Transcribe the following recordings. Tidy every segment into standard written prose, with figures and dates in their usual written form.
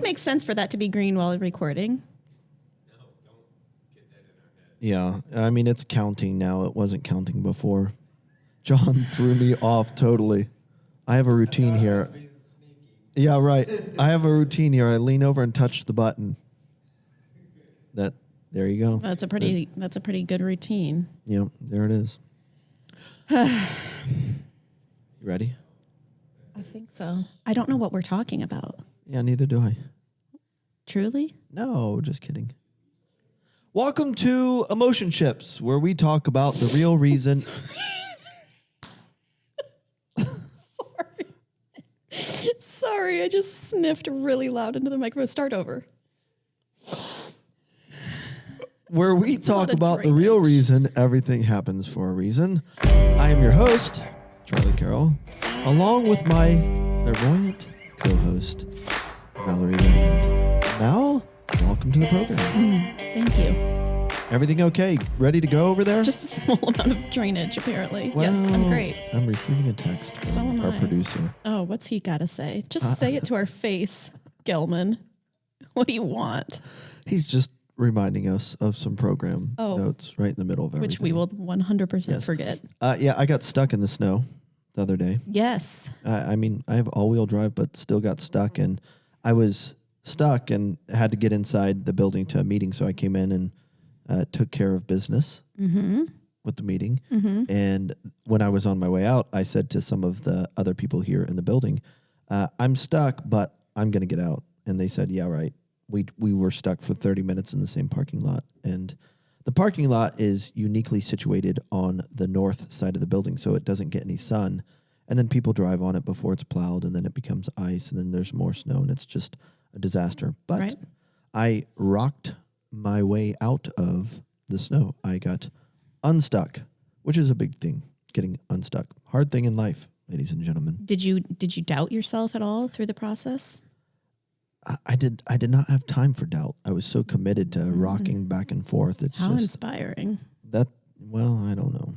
makes sense for that to be green while recording. No, don't get that in our head. Yeah, I mean, it's counting now. It wasn't counting before. John threw me off totally. I have a routine here. Yeah, right. I have a routine here. I lean over and touch the button. There you go. That's a pretty good routine. Yeah, there it is. You ready? I think so. I don't know what we're talking about. Yeah, neither do I. Truly? No, just kidding. Welcome to Emotionships, where we talk about the real reason. Sorry, I just sniffed really loud into the microphone. Start over. Where we talk about the real reason everything happens for a reason. I am your host, Charlie Carroll, along with my clairvoyant co-host, Mallory Redmond. Mal, welcome to the program. Thank you. Everything okay? Ready to go over there? Just a small amount of drainage, apparently. Well, yes, I'm great. I'm receiving a text from our producer. Oh, what's he got to say? Just say it to our face, Gelman. What do you want? He's just reminding us of some program notes right in the middle of everything. Which we will 100% forget. Yeah, I got stuck in the snow the other day. Yes. I mean, I have all-wheel drive, but still got stuck. And I was stuck and had to get inside the building to a meeting. So I came in and took care of business with the meeting. And when I was on my way out, I said to some of the other people here in the building, I'm stuck, but I'm going to get out. And they said, yeah, right. We were stuck for 30 minutes in the same parking lot. And the parking lot is uniquely situated on the north side of the building, so it doesn't get any sun. And then people drive on it before it's plowed, and then it becomes ice, and then there's more snow, and it's just a disaster. But I rocked my way out of the snow. I got unstuck, which is a big thing, getting unstuck. Hard thing in life, ladies and gentlemen. Did you doubt yourself at all through the process? I did not have time for doubt. I was so committed to rocking back and forth. It's How just inspiring. Well, I don't know.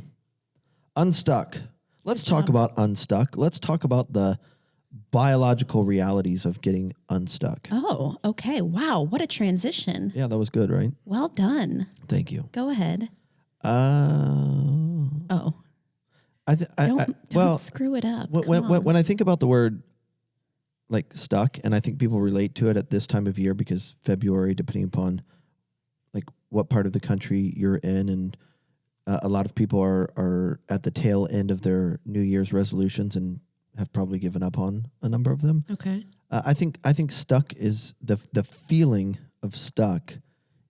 Unstuck. Let's talk about unstuck. Let's talk about the biological realities of getting unstuck. Oh, okay. Wow, what a transition. Yeah, that was good, right? Well done. Thank you. Go ahead. Don't Don't screw it up. When I think about the word like stuck, and I think people relate to it at this time of year because February, depending upon like what part of the country you're in, and a lot of people are at the tail end of their New Year's resolutions and have probably given up on a number of them. Okay. I think stuck is the feeling of stuck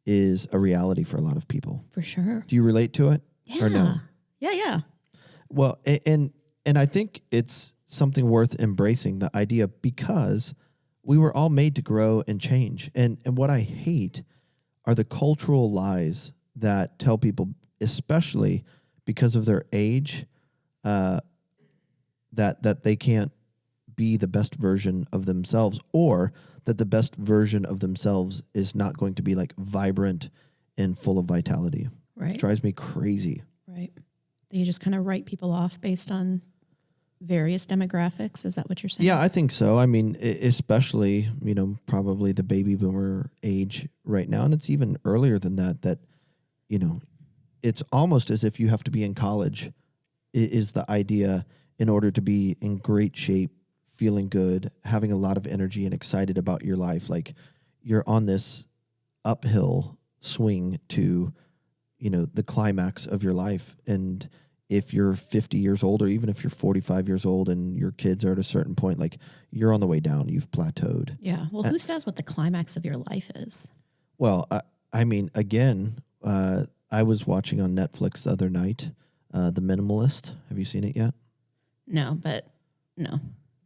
is a reality for a lot of people. For sure. Do you relate to it? Yeah. Or no? Yeah. Well, and I think it's something worth embracing, the idea, because we were all made to grow and change. And what I hate are the cultural lies that tell people, especially because of their age, that they can't be the best version of themselves, or that the best version of themselves is not going to be like vibrant and full of vitality. Right. It drives me crazy. Right. You just kind of write people off based on various demographics. Is that what you're saying? Yeah, I think so. I mean, especially, probably the baby boomer age right now. And it's even earlier than that, it's almost as if you have to be in college is the idea in order to be in great shape, feeling good, having a lot of energy and excited about your life. Like you're on this uphill swing to, the climax of your life. And if you're 50 years old, or even if you're 45 years old and your kids are at a certain point, like you're on the way down, you've plateaued. Yeah. Well, who says what the climax of your life is? Well, I mean, again, I was watching on Netflix the other night, The Minimalist. Have you seen it yet? No, but no.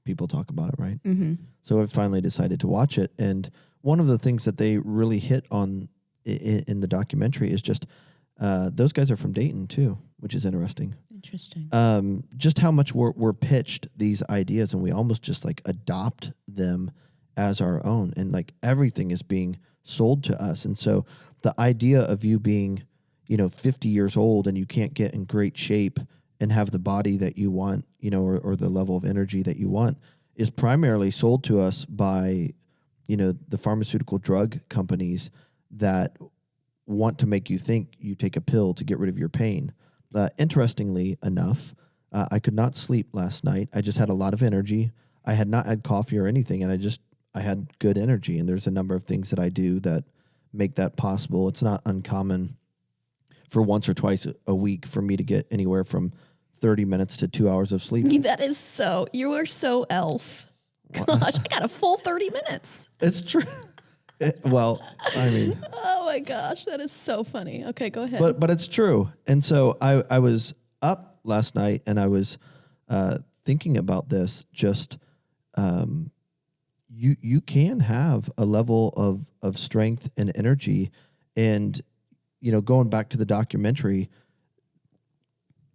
People talk about it, right? Mm-hmm. So I finally decided to watch it. And one of the things that they really hit on in the documentary is just those guys are from Dayton too, which is interesting. Interesting. Just how much we're pitched these ideas, and we almost just like adopt them as our own, and like everything is being sold to us. And so the idea of you being, 50 years old and you can't get in great shape and have the body that you want, or the level of energy that you want, is primarily sold to us by the pharmaceutical drug companies that want to make you think you take a pill to get rid of your pain. Interestingly enough, I could not sleep last night. I just had a lot of energy. I had not had coffee or anything, and I had good energy. And there's a number of things that I do that make that possible. It's not uncommon for once or twice a week for me to get anywhere from 30 minutes to 2 hours of sleep. You are so elf. Gosh, I got a full 30 minutes. It's true. Well, I mean, Oh my gosh, that is so funny. Okay, go ahead. but it's true. And so I was up last night and I was thinking about this. Just you can have a level of strength and energy, and going back to the documentary,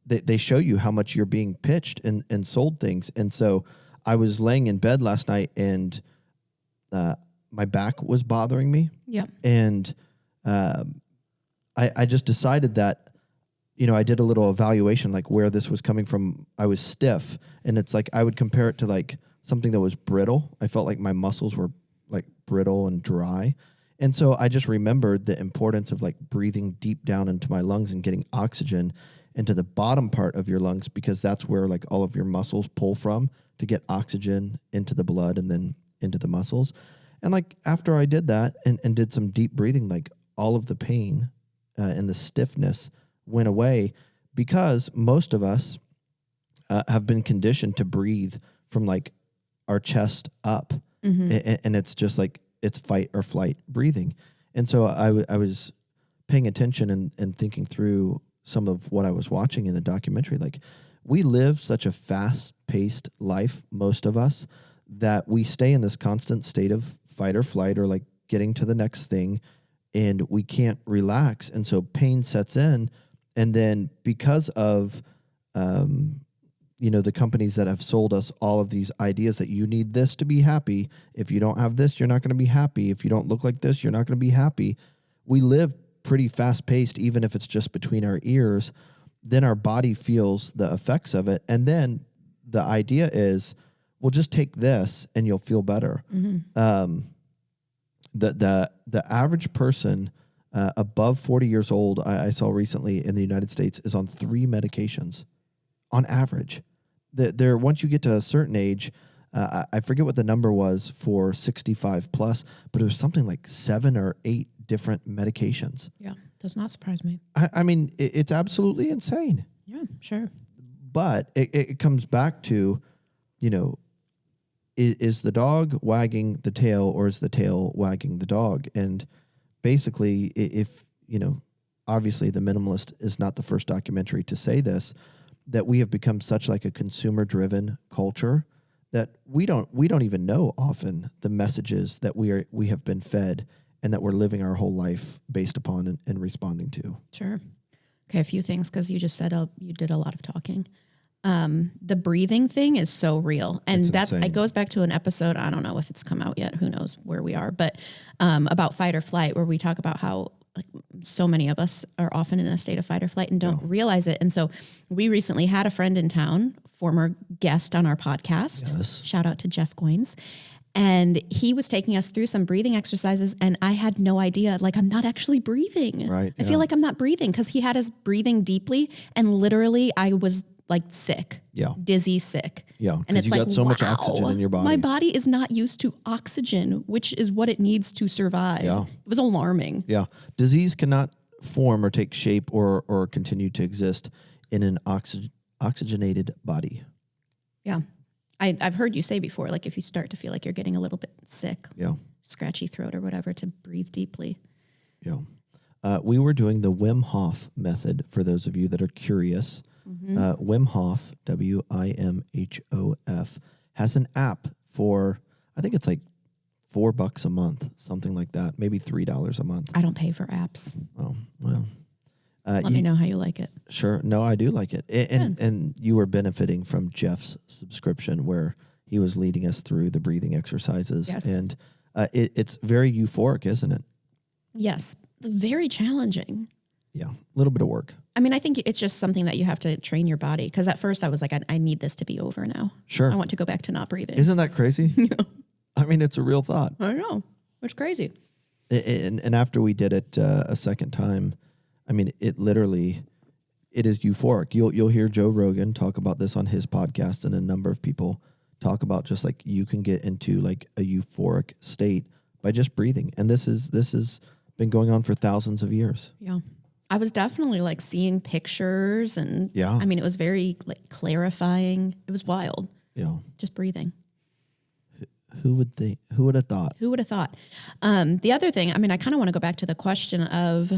they show you how much you're being pitched and sold things. And so I was laying in bed last night and my back was bothering me. Yeah. And I just decided that, I did a little evaluation, like where this was coming from. I was stiff, and it's like I would compare it to like something that was brittle. I felt like my muscles were like brittle and dry. And so I just remembered the importance of like breathing deep down into my lungs and getting oxygen into the bottom part of your lungs, because that's where like all of your muscles pull from to get oxygen into the blood and then into the muscles. And like after I did that and did some deep breathing, like all of the pain and the stiffness went away, because most of us have been conditioned to breathe from like our chest up. And it's just like, it's fight or flight breathing. And so I was paying attention and thinking through some of what I was watching in the documentary. Like, we live such a fast-paced life, most of us, that we stay in this constant state of fight or flight, or like getting to the next thing, and we can't relax. And so pain sets in. And then because of, the companies that have sold us all of these ideas that you need this to be happy. If you don't have this, you're not going to be happy. If you don't look like this, you're not going to be happy. We live pretty fast-paced, even if it's just between our ears. Then our body feels the effects of it. And then the idea is, well, just take this and you'll feel better. The average person above 40 years old, I saw recently in the United States, is on 3 medications on average. Once you get to a certain age, I forget what the number was for 65 plus, but it was something like 7 or 8 different medications. Yeah, does not surprise me. I mean, it's absolutely insane. Yeah, sure. But it comes back to, is the dog wagging the tail, or is the tail wagging the dog? And basically, if, obviously The Minimalist is not the first documentary to say this, that we have become such like a consumer-driven culture that we don't even know often the messages that we have been fed and that we're living our whole life based upon and responding to. Sure. Okay, a few things, because you just said you did a lot of talking. The breathing thing is so real. And it goes back to an episode, I don't know if it's come out yet, who knows where we are, but about fight or flight, where we talk about how like so many of us are often in a state of fight or flight and don't realize it. And so we recently had a friend in town, former guest on our podcast. Yes. Shout out to Jeff Goins. And he was taking us through some breathing exercises, and I had no idea. Like, I'm not actually breathing. Right. I feel like I'm not breathing, because he had us breathing deeply, and literally I was like sick. Yeah. Dizzy sick. Yeah. And it's you like, got so much oxygen in your body. My body is not used to oxygen, which is what it needs to survive. Yeah. It was alarming. Yeah. Disease cannot form or take shape or continue to exist in an oxygenated body. Yeah. I've heard you say before, like if you start to feel like you're getting a little bit sick, scratchy throat or whatever, to breathe deeply. Yeah. We were doing the Wim Hof method, for those of you that are curious. Wim Hof, WIMHOF, has an app for, I think it's like $4 a month, something like that, maybe $3 a month. I don't pay for apps. Oh, well. Let me know how you like it. Sure. No, I do like it. And you were benefiting from Jeff's subscription, where he was leading us through the breathing exercises. Yes. And it's very euphoric, isn't it? Yes. Very challenging. Yeah. A little bit of work. I mean, I think it's just something that you have to train your body. Because at first I was like, I need this to be over now. Sure. I want to go back to not breathing. Isn't that crazy? I mean, it's a real thought. I know. It's crazy. And after we did it a second time, I mean, it is euphoric. You'll hear Joe Rogan talk about this on his podcast, and a number of people talk about just like you can get into like a euphoric state by just breathing. And this has been going on for thousands of years. Yeah. I was definitely like seeing pictures and I mean, it was very like clarifying. It was wild. Yeah. Just breathing. Who would have thought? Who would have thought? The other thing, I mean, I kind of want to go back to the question of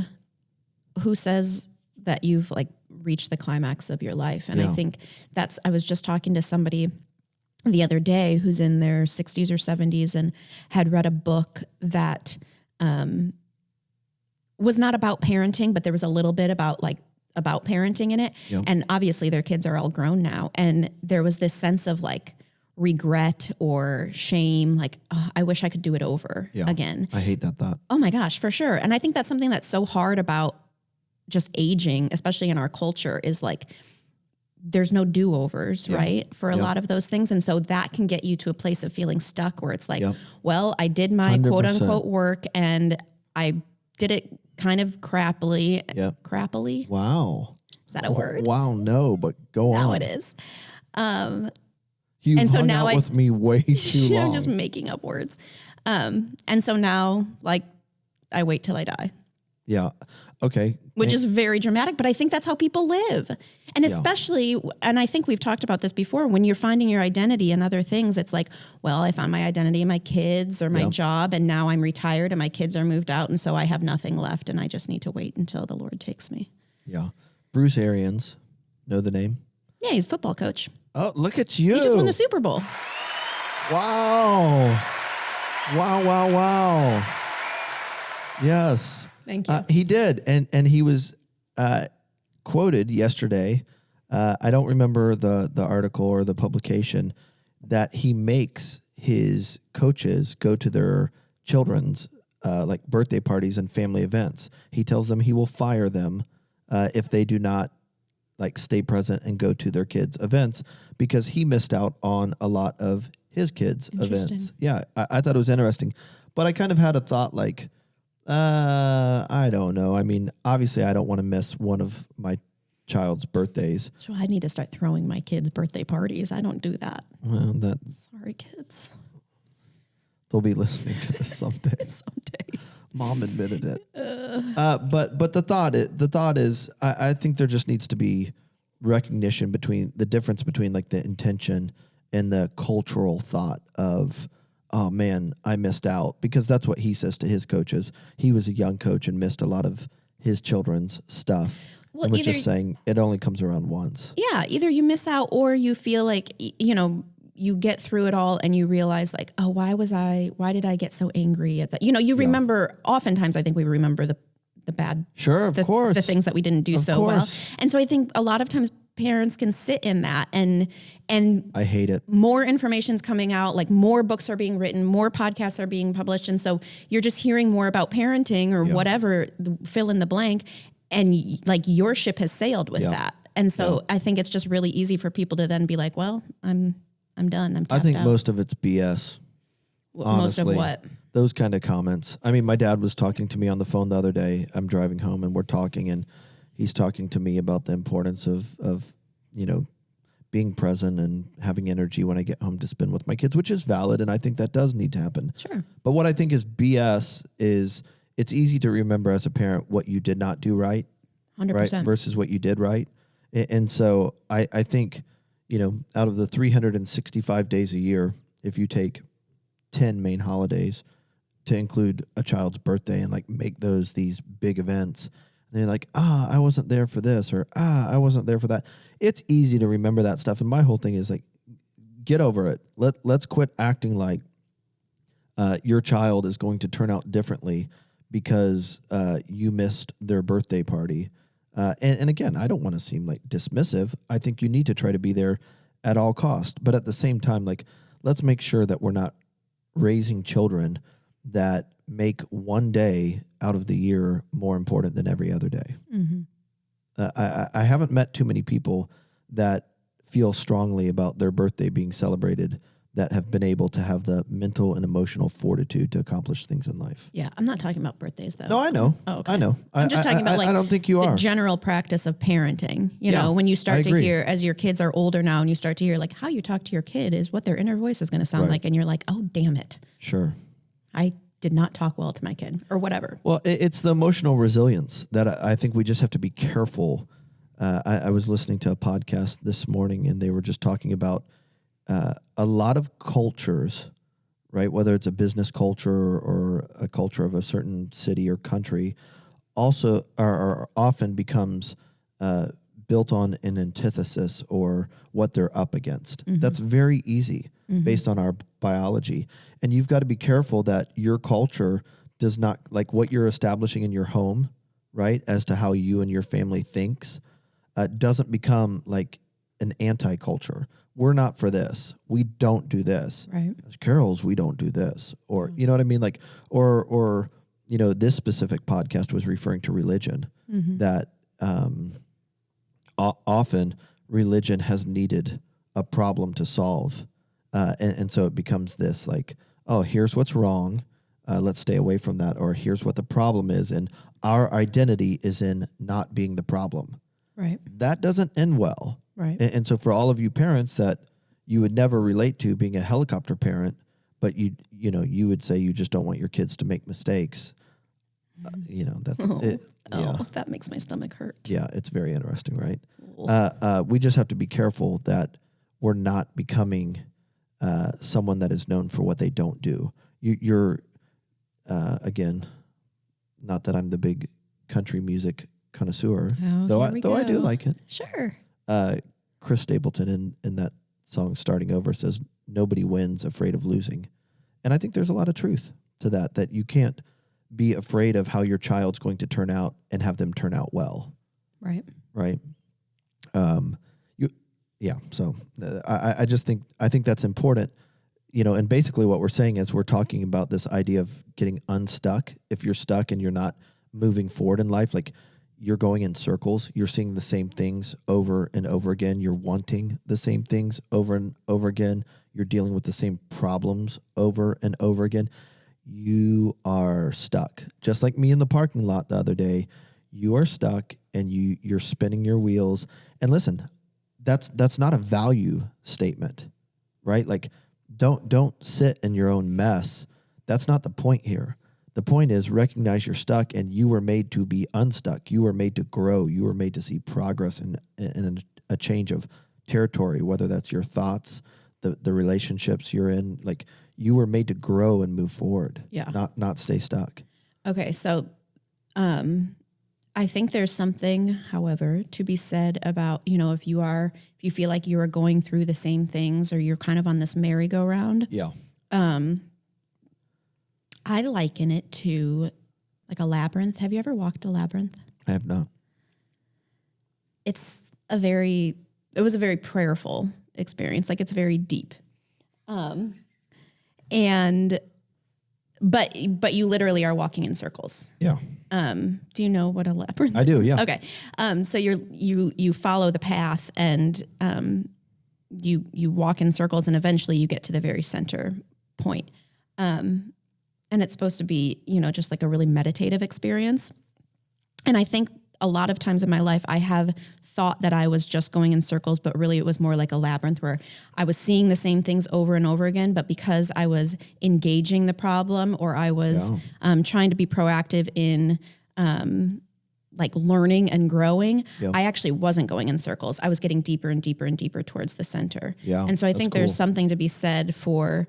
who says that you've like reached the climax of your life. And I think I was just talking to somebody the other day who's in their 60s or 70s and had read a book that was not about parenting, but there was a little bit about parenting in it. Yep. And obviously their kids are all grown now. And there was this sense of like regret or shame, like, oh, I wish I could do it over again. I hate that thought. Oh my gosh, for sure. And I think that's something that's so hard about just aging, especially in our culture, is like, there's no do-overs, right? For a lot of those things. And so that can get you to a place of feeling stuck where it's like, well, I did my 100%. Quote unquote work and I did it kind of crappily. Yep. Crappily? Wow. Is that a word? Wow, no, but go on. Now it is. You and so hung now out with me way too long. I'm just making up words. And so now, like, I wait till I die. Yeah. Okay. Which is very dramatic, but I think that's how people live. And especially, and I think we've talked about this before, when you're finding your identity in other things, it's like, well, I found my identity in my kids or my job, and now I'm retired and my kids are moved out, and so I have nothing left, and I just need to wait until the Lord takes me. Yeah. Bruce Arians, know the name? Yeah, he's a football coach. Oh, look at you. He just won the Super Bowl. Wow. Wow. Yes. Thank you. He did. And he was quoted yesterday. I don't remember the article or the publication, that he makes his coaches go to their children's like birthday parties and family events. He tells them he will fire them if they do not like stay present and go to their kids' events, because he missed out on a lot of his kids' events. Yeah, I thought it was interesting. But I kind of had a thought like, I don't know. I mean, obviously I don't want to miss one of my child's birthdays. So I need to start throwing my kids' birthday parties. I don't do that. Well, sorry, kids. They'll be listening to this someday. Someday. Mom admitted it. But the thought is, I think there just needs to be recognition between the difference between like the intention and the cultural thought of, oh man, I missed out, because that's what he says to his coaches. He was a young coach and missed a lot of his children's stuff. Well, and was just saying it only comes around once. Yeah. Either you miss out or you feel like, you get through it all and you realize like, oh, why did I get so angry at that? You remember, oftentimes I think we remember the bad, of course, the things that we didn't do so well. And so I think a lot of times parents can sit in that and I hate it. More information's coming out, like more books are being written, more podcasts are being published. And so you're just hearing more about parenting or whatever, fill in the blank. And like your ship has sailed with that. And so I think it's just really easy for people to then be like, well, I'm done. I'm tapped I think out. most of it's BS. Honestly. Most of what? Those kind of comments. I mean, my dad was talking to me on the phone the other day. I'm driving home and we're talking, and he's talking to me about the importance of being present and having energy when I get home to spend with my kids, which is valid. And I think that does need to happen. Sure. But what I think is BS is it's easy to remember as a parent what you did not do right. 100%. Right, versus what you did right. And so I think, out of the 365 days a year, if you take 10 main holidays to include a child's birthday and like make those these big events, and they're like, I wasn't there for this, or I wasn't there for that. It's easy to remember that stuff. And my whole thing is like, get over it. Let's quit acting like your child is going to turn out differently because you missed their birthday party. And again, I don't want to seem like dismissive. I think you need to try to be there at all costs. But at the same time, like, let's make sure that we're not raising children that make one day out of the year more important than every other day. Mm-hmm. I haven't met too many people that feel strongly about their birthday being celebrated that have been able to have the mental and emotional fortitude to accomplish things in life. Yeah, I'm not talking about birthdays though. No, I know. Oh, okay. I know. I'm just talking about like I don't think you the are. general practice of parenting. You Yeah, know, when you I start to agree. hear, as your kids are older now, and you start to hear like how you talk to your kid is what their inner voice is going to sound Right. like, and you're like, oh damn it, Sure. I did not talk well to my kid or whatever. Well, it's the emotional resilience that I think we just have to be careful. I was listening to a podcast this morning, and they were just talking about a lot of cultures, right? Whether it's a business culture or a culture of a certain city or country, also are often becomes built on an antithesis or what they're up against. That's very easy based on our biology. And you've got to be careful that your culture does not, like what you're establishing in your home, right, as to how you and your family thinks, doesn't become like an anti-culture. We're not for this. We don't do this. Right. As Carols, we don't do this. Or, you know what I mean? Like, or you know, this specific podcast was referring to religion, that often religion has needed a problem to solve. And so it becomes this like, oh, here's what's wrong. Let's stay away from that. Or here's what the problem is. And our identity is in not being the problem. Right. That doesn't end well. Right. And so for all of you parents that you would never relate to being a helicopter parent, but you would say you just don't want your kids to make mistakes. That's it. Yeah. Oh, that makes my stomach hurt. Yeah, it's very interesting, right? We just have to be careful that we're not becoming someone that is known for what they don't do. You're again, not that I'm the big country music connoisseur, though I do like it. Sure. Chris Stapleton in that song "Starting Over" says, "Nobody wins afraid of losing," and I think there's a lot of truth to that. That you can't be afraid of how your child's going to turn out and have them turn out well. Right. Right. So I just think that's important, and basically what we're saying is we're talking about this idea of getting unstuck. If you're stuck and you're not moving forward in life, like you're going in circles, you're seeing the same things over and over again. You're wanting the same things over and over again. You're dealing with the same problems over and over again. You are stuck. Just like me in the parking lot the other day, you are stuck and you're spinning your wheels. And listen, that's not a value statement, right? Like don't sit in your own mess. That's not the point here. The point is recognize you're stuck and you were made to be unstuck. You were made to grow. You were made to see progress and a change of territory, whether that's your thoughts, the relationships you're in. Like you were made to grow and move forward, not stay stuck. Okay, so I think there's something, however, to be said about, if you feel like you are going through the same things or you're kind of on this merry-go-round. Yeah. I liken it to like a labyrinth. Have you ever walked a labyrinth? I have not. It was a very prayerful experience. Like it's very deep. But you literally are walking in circles. Yeah. Do you know what a labyrinth is? I do, yeah. Okay. So you follow the path and you walk in circles and eventually you get to the very center point. And it's supposed to be, just like a really meditative experience. And I think a lot of times in my life, I have thought that I was just going in circles, but really it was more like a labyrinth where I was seeing the same things over and over again. But because I was engaging the problem or I was trying to be proactive in like learning and growing, I actually wasn't going in circles. I was getting deeper and deeper and deeper towards the center. Yeah, and so I think there's something to be said for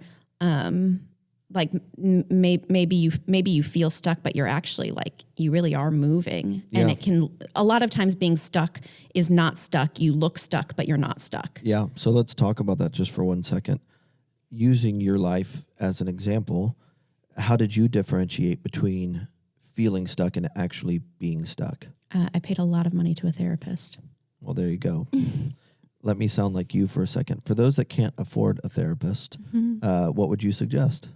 like maybe you feel stuck, but you're actually like, you really are moving. And it can, a lot of times being stuck is not stuck. You look stuck, but you're not stuck. Yeah. So let's talk about that just for 1 second. Using your life as an example, how did you differentiate between feeling stuck and actually being stuck? I paid a lot of money to a therapist. Well, there you go. Let me sound like you for a second. For those that can't afford a therapist, what would you suggest?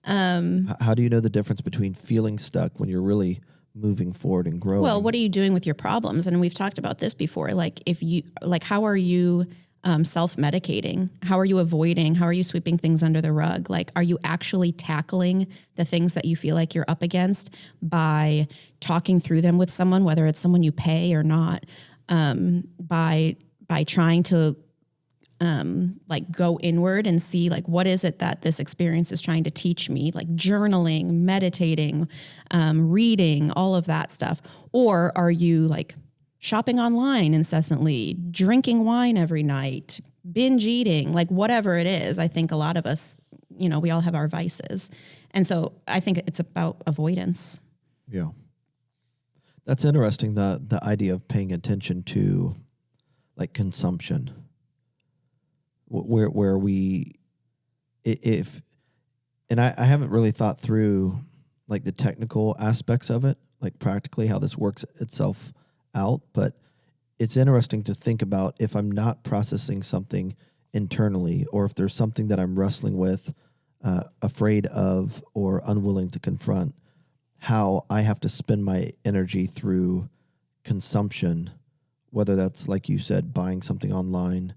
How do you know the difference between feeling stuck when you're really moving forward and growing? Well, what are you doing with your problems? And we've talked about this before. Like how are you self-medicating? How are you avoiding? How are you sweeping things under the rug? Like, are you actually tackling the things that you feel like you're up against by talking through them with someone, whether it's someone you pay or not, by trying to like go inward and see like what is it that this experience is trying to teach me, like journaling, meditating, reading, all of that stuff? Or are you like shopping online incessantly, drinking wine every night, binge eating, like whatever it is? I think a lot of us, you know, we all have our vices. And so I think it's about avoidance. Yeah. That's interesting, the idea of paying attention to like consumption. Where we, if, and I haven't really thought through like the technical aspects of it, like practically how this works itself out, but it's interesting to think about if I'm not processing something internally, or if there's something that I'm wrestling with, afraid of, or unwilling to confront, how I have to spend my energy through consumption, whether that's, like you said, buying something online,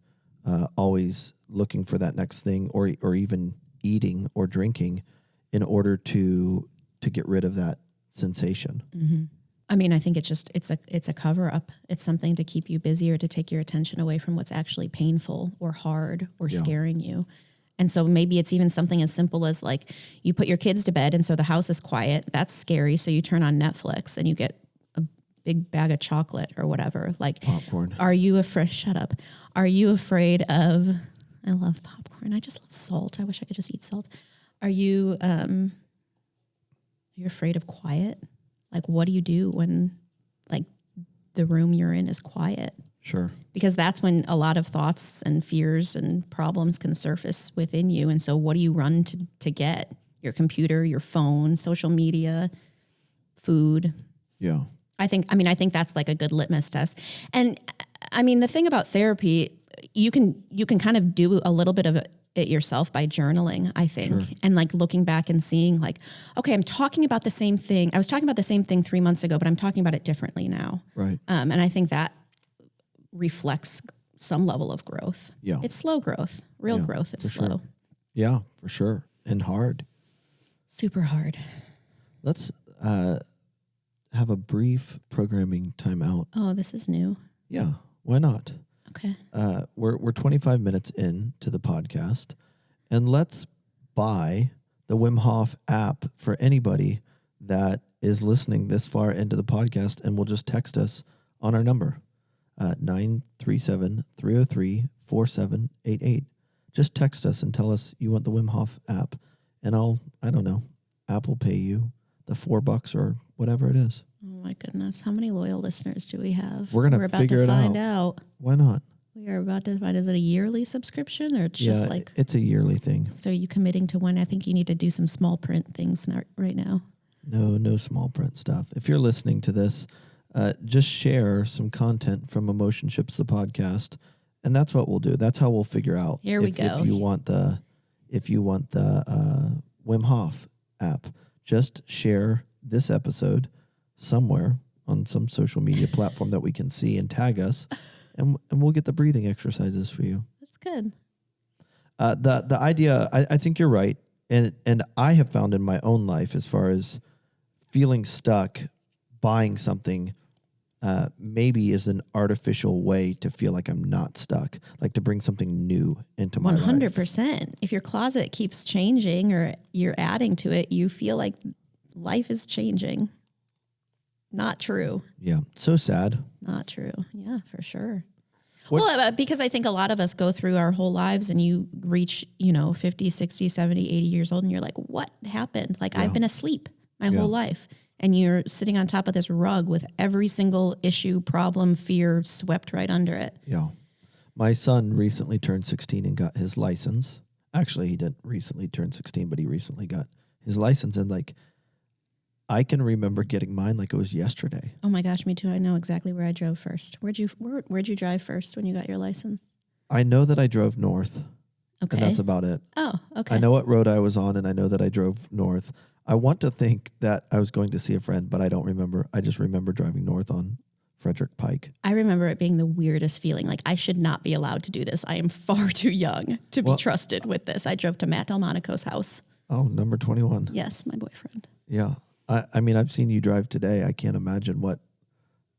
always looking for that next thing, or even eating or drinking in order to get rid of that sensation. Mm-hmm. I mean, I think it's a cover up. It's something to keep you busy or to take your attention away from what's actually painful or hard or scaring you. And so maybe it's even something as simple as like you put your kids to bed and so the house is quiet. That's scary. So you turn on Netflix and you get a big bag of chocolate or whatever. Like popcorn. Are you afraid? Shut up. Are you afraid of? I love popcorn. I just love salt. I wish I could just eat salt. Are you afraid of quiet? Like, what do you do when like the room you're in is quiet? Sure. Because that's when a lot of thoughts and fears and problems can surface within you. And so what do you run to get? Your computer, your phone, social media, food. Yeah. I think that's like a good litmus test. And I mean, the thing about therapy, you can kind of do a little bit of it yourself by journaling, I think. Sure. And like looking back and seeing like, okay, I'm talking about the same thing. I was talking about the same thing 3 months ago, but I'm talking about it differently now. Right. And I think that reflects some level of growth. Yeah. It's slow growth. Real growth is slow. Sure. Yeah, for sure. And hard. Super hard. Let's have a brief programming timeout. Oh, this is new. Yeah, why not? Okay. We're 25 minutes into the podcast, and let's buy the Wim Hof app for anybody that is listening this far into the podcast, and will just text us on our number, 937-303-4788. Just text us and tell us you want the Wim Hof app, and I don't know, Apple pay you the $4 or whatever it is. Oh my goodness. How many loyal listeners do we have? We're about to find out. Why not? We are about to find, is it a yearly subscription or it's just like? It's a yearly thing. So are you committing to one? I think you need to do some small print things right now. No small print stuff. If you're listening to this, just share some content from Emotionships, the podcast. And that's what we'll do. That's how we'll figure out Here we go. If you want the Wim Hof app. Just share this episode somewhere on some social media platform that we can see and tag us, and we'll get the breathing exercises for you. That's good. The idea, I think you're right, and I have found in my own life, as far as feeling stuck, buying something maybe is an artificial way to feel like I'm not stuck, like to bring something new into my life. 100%. If your closet keeps changing or you're adding to it, you feel like life is changing. Not true. Yeah. So sad. Not true. Yeah, for sure. Well, because I think a lot of us go through our whole lives and you reach, 50, 60, 70, 80 years old and you're like, what happened? Like I've been asleep my whole life. And you're sitting on top of this rug with every single issue, problem, fear swept right under it. Yeah. My son recently turned 16 and got his license. Actually, he didn't recently turn 16, but he recently got his license. And I can remember getting mine like it was yesterday. Oh my gosh, me too. I know exactly where I drove first. Where'd you drive first when you got your license? I know that I drove north. Okay. And that's about it. Oh, okay. I know what road I was on, and I know that I drove north. I want to think that I was going to see a friend, but I don't remember. I just remember driving north on Frederick Pike. I remember it being the weirdest feeling. Like, I should not be allowed to do this. I am far too young to be trusted with this. I drove to Matt Delmonico's house. Oh, number 21. Yes, my boyfriend. Yeah. I mean, I've seen you drive today. I can't imagine what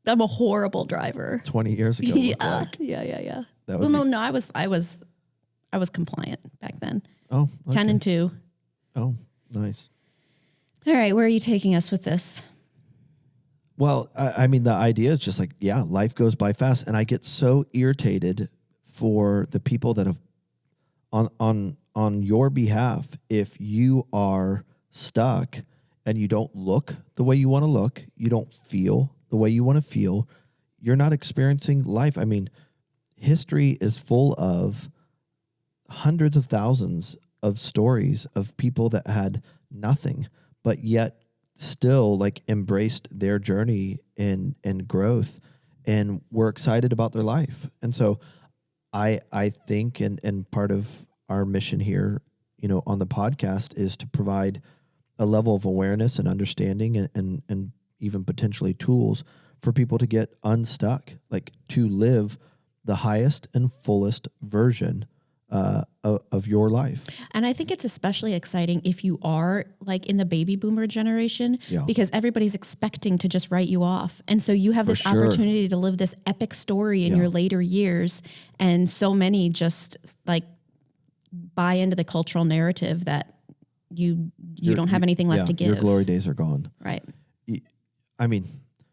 I'm a horrible driver. 20 years ago looked like. Yeah. That Well, no, I was compliant back then. Oh, okay. 10 and 2. Oh, nice. All right, where are you taking us with this? Well, I mean, the idea is just like, yeah, life goes by fast. And I get so irritated for the people that have on your behalf, if you are stuck and you don't look the way you want to look, you don't feel the way you want to feel, you're not experiencing life. I mean, history is full of hundreds of thousands of stories of people that had nothing, but yet still like embraced their journey and growth and were excited about their life. And so I think, and part of our mission here, on the podcast is to provide a level of awareness and understanding and even potentially tools for people to get unstuck, like to live the highest and fullest version of your life. And I think it's especially exciting if you are like in the baby boomer generation, because everybody's expecting to just write you off. And so you have this opportunity to live this epic story in your later years. And so many just like buy into the cultural narrative that you don't have anything left to give. Your glory days are gone. Right. I mean,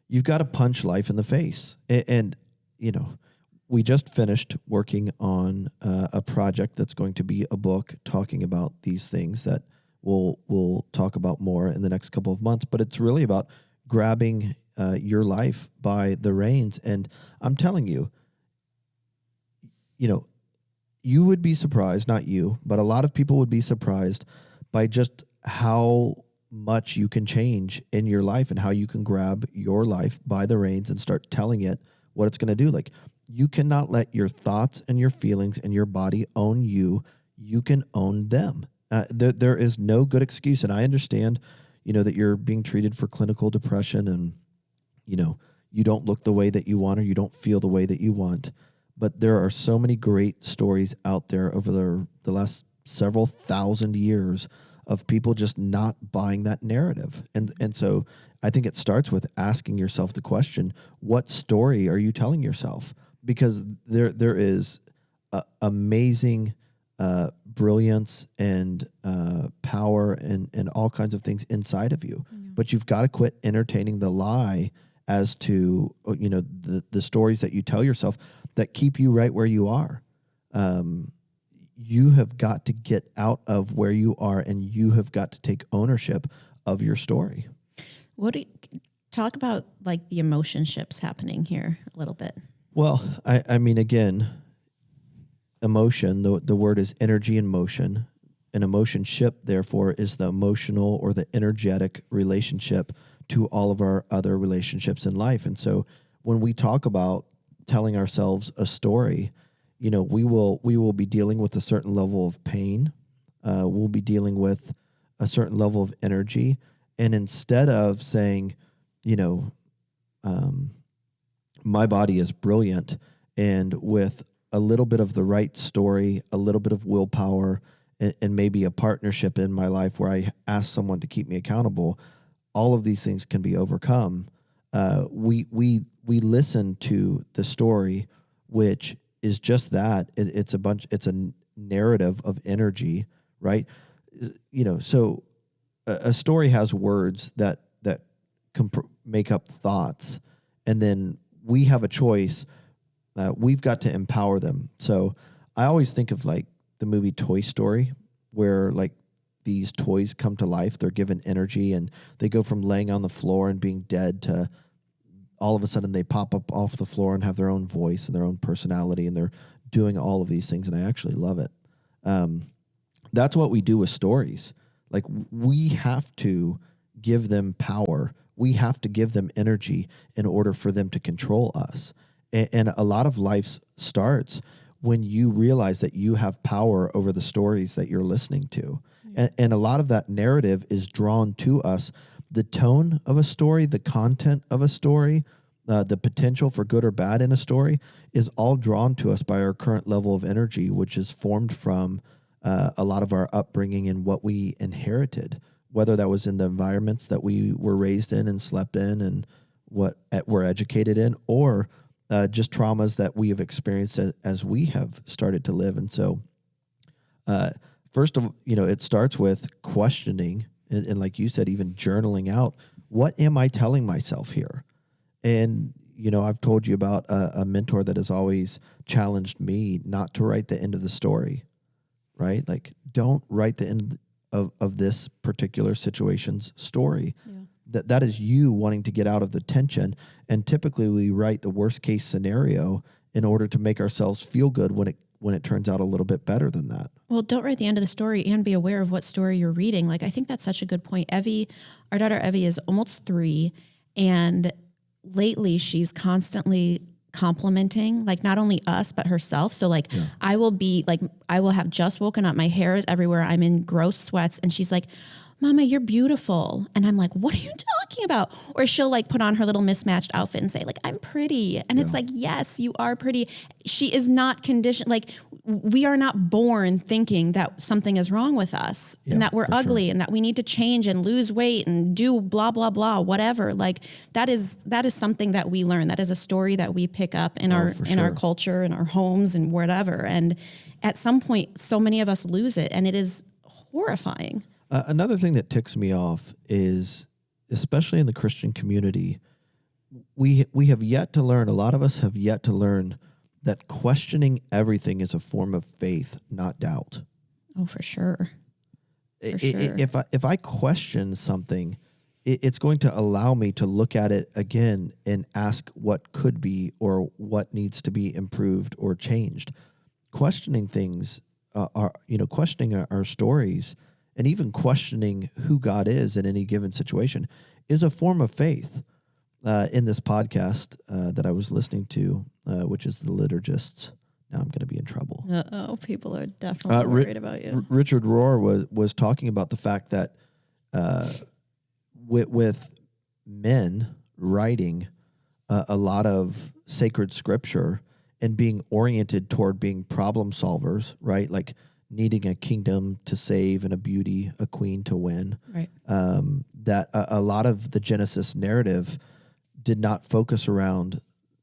you've got to punch life in the face. And we just finished working on a project that's going to be a book talking about these things that we'll talk about more in the next couple of months. But it's really about grabbing your life by the reins. And I'm telling you, you would be surprised, not you, but a lot of people would be surprised by just how much you can change in your life and how you can grab your life by the reins and start telling it what it's going to do. Like, you cannot let your thoughts and your feelings and your body own you. You can own them. There is no good excuse. And I understand, that you're being treated for clinical depression and, you don't look the way that you want or you don't feel the way that you want. But there are so many great stories out there over the last several thousand years of people just not buying that narrative. And so I think it starts with asking yourself the question, what story are you telling yourself? Because there is amazing brilliance and power and all kinds of things inside of you. Yeah. But you've got to quit entertaining the lie as to, the stories that you tell yourself that keep you right where you are. You have got to get out of where you are and you have got to take ownership of your story. Talk about like the emotionships happening here a little bit? Well, I mean, again, emotion, the word is energy in motion. An emotionship, therefore, is the emotional or the energetic relationship to all of our other relationships in life. And so when we talk about telling ourselves a story, we will be dealing with a certain level of pain. We'll be dealing with a certain level of energy. And instead of saying, my body is brilliant, and with a little bit of the right story, a little bit of willpower, and maybe a partnership in my life where I ask someone to keep me accountable, all of these things can be overcome. We listen to the story, which is just that. It's a narrative of energy, right? So a story has words that make up thoughts, and then we have a choice. We've got to empower them. So I always think of like the movie Toy Story, where like these toys come to life. They're given energy and they go from laying on the floor and being dead to all of a sudden they pop up off the floor and have their own voice and their own personality, and they're doing all of these things. And I actually love it. That's what we do with stories. Like, we have to give them power. We have to give them energy in order for them to control us. And a lot of life starts when you realize that you have power over the stories that you're listening to. And a lot of that narrative is drawn to us. The tone of a story, the content of a story, the potential for good or bad in a story is all drawn to us by our current level of energy, which is formed from a lot of our upbringing and what we inherited, whether that was in the environments that we were raised in and slept in and what we're educated in, or just traumas that we have experienced as we have started to live. And so, first of, it starts with questioning and like you said, even journaling out, what am I telling myself here? And, I've told you about a mentor that has always challenged me not to write the end of the story, right? Like, don't write the end of this particular situation's story. Yeah. That is you wanting to get out of the tension. And typically we write the worst case scenario in order to make ourselves feel good when it turns out a little bit better than that. Well, don't write the end of the story and be aware of what story you're reading. Like, I think that's such a good point. Evie, our daughter Evie, is almost 3, and lately she's constantly complimenting, like, not only us, but herself. So like, yeah. I will have just woken up. My hair is everywhere. I'm in gross sweats. And she's like, Mama, you're beautiful. And I'm like, what are you talking about? Or she'll like put on her little mismatched outfit and say like, I'm pretty. And it's like, yes, you are pretty. She is not conditioned. Like, we are not born thinking that something is wrong with us and that we're ugly and that we need to change and lose weight and do blah, blah, blah, whatever. Like, that is something that we learn. That is a story that we pick up in our culture, in our homes and whatever. And at some point, so many of us lose it, and it is horrifying. Another thing that ticks me off is, especially in the Christian community, we have yet to learn, a lot of us have yet to learn that questioning everything is a form of faith, not doubt. Oh, for sure. If I question something, it's going to allow me to look at it again and ask what could be or what needs to be improved or changed. Questioning things, questioning our stories, and even questioning who God is in any given situation is a form of faith. In this podcast that I was listening to, which is the Liturgists. Now I'm going to be in trouble. Uh-oh, people are definitely worried about you. Richard Rohr was talking about the fact that with men writing a lot of sacred scripture and being oriented toward being problem solvers, right? Like needing a kingdom to save and a queen to win. Right. That a lot of the Genesis narrative did not focus around,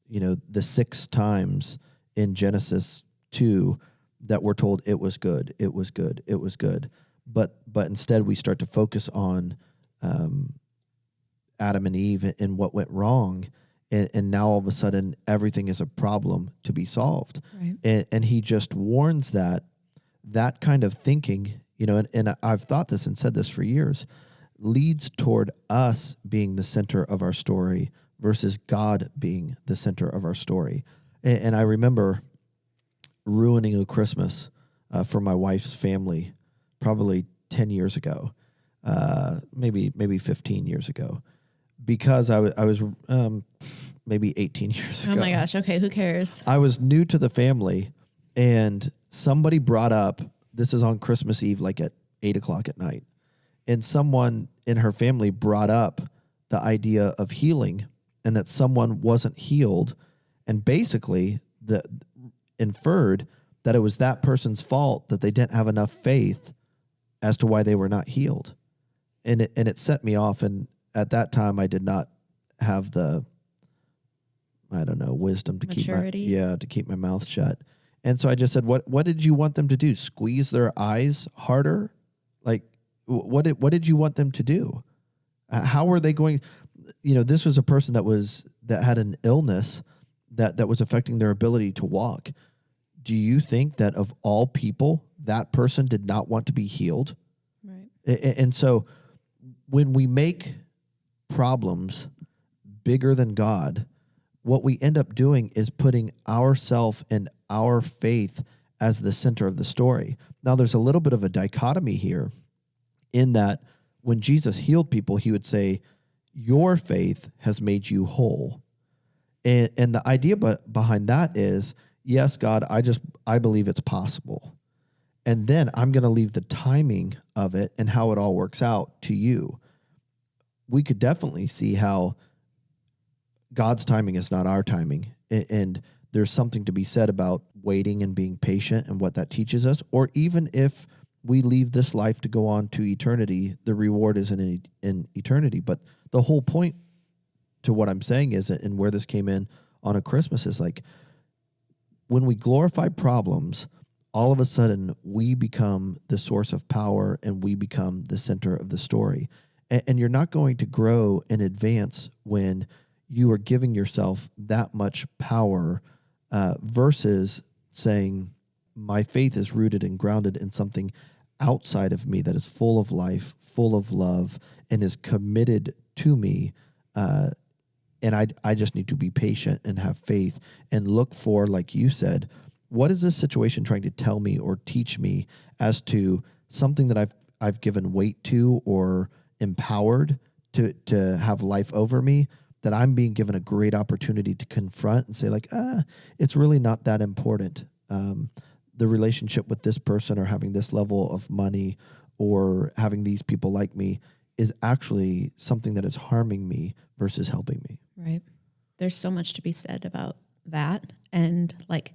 the 6 times in Genesis 2 that we're told it was good, it was good, it was good. But instead we start to focus on Adam and Eve and what went wrong. And now all of a sudden everything is a problem to be solved. Right. And he just warns that kind of thinking, and I've thought this and said this for years, leads toward us being the center of our story versus God being the center of our story. And I remember ruining a Christmas for my wife's family probably 10 years ago, maybe 15 years ago, because I was maybe 18 years ago. Oh my gosh. Okay. Who cares? I was new to the family, and somebody brought up, this is on Christmas Eve, like at 8:00 at night. And someone in her family brought up the idea of healing and that someone wasn't healed, and basically inferred that it was that person's fault that they didn't have enough faith as to why they were not healed. And it set me off. And at that time I did not have the, wisdom to keep my mouth shut. And so I just said, what did you want them to do? Squeeze their eyes harder? Like, what did you want them to do? How were they going? This was a person that had an illness that was affecting their ability to walk. Do you think that of all people, that person did not want to be healed? Right. And so when we make problems bigger than God, what we end up doing is putting ourself and our faith as the center of the story. Now, there's a little bit of a dichotomy here in that when Jesus healed people, he would say, your faith has made you whole. And the idea behind that is, yes, God, I believe it's possible. And then I'm going to leave the timing of it and how it all works out to you. We could definitely see how God's timing is not our timing. And there's something to be said about waiting and being patient and what that teaches us. Or even if we leave this life to go on to eternity, the reward isn't in eternity. But the whole point to what I'm saying is, and where this came in on a Christmas, is like when we glorify problems, all of a sudden we become the source of power and we become the center of the story. And you're not going to grow and advance when you are giving yourself that much power versus saying, my faith is rooted and grounded in something outside of me that is full of life, full of love, and is committed to me. And I just need to be patient and have faith and look for, like you said, what is this situation trying to tell me or teach me as to something that I've given weight to or empowered to have life over me, that I'm being given a great opportunity to confront and say, like, it's really not that important. The relationship with this person or having this level of money or having these people like me is actually something that is harming me versus helping me. Right. There's so much to be said about that. And like,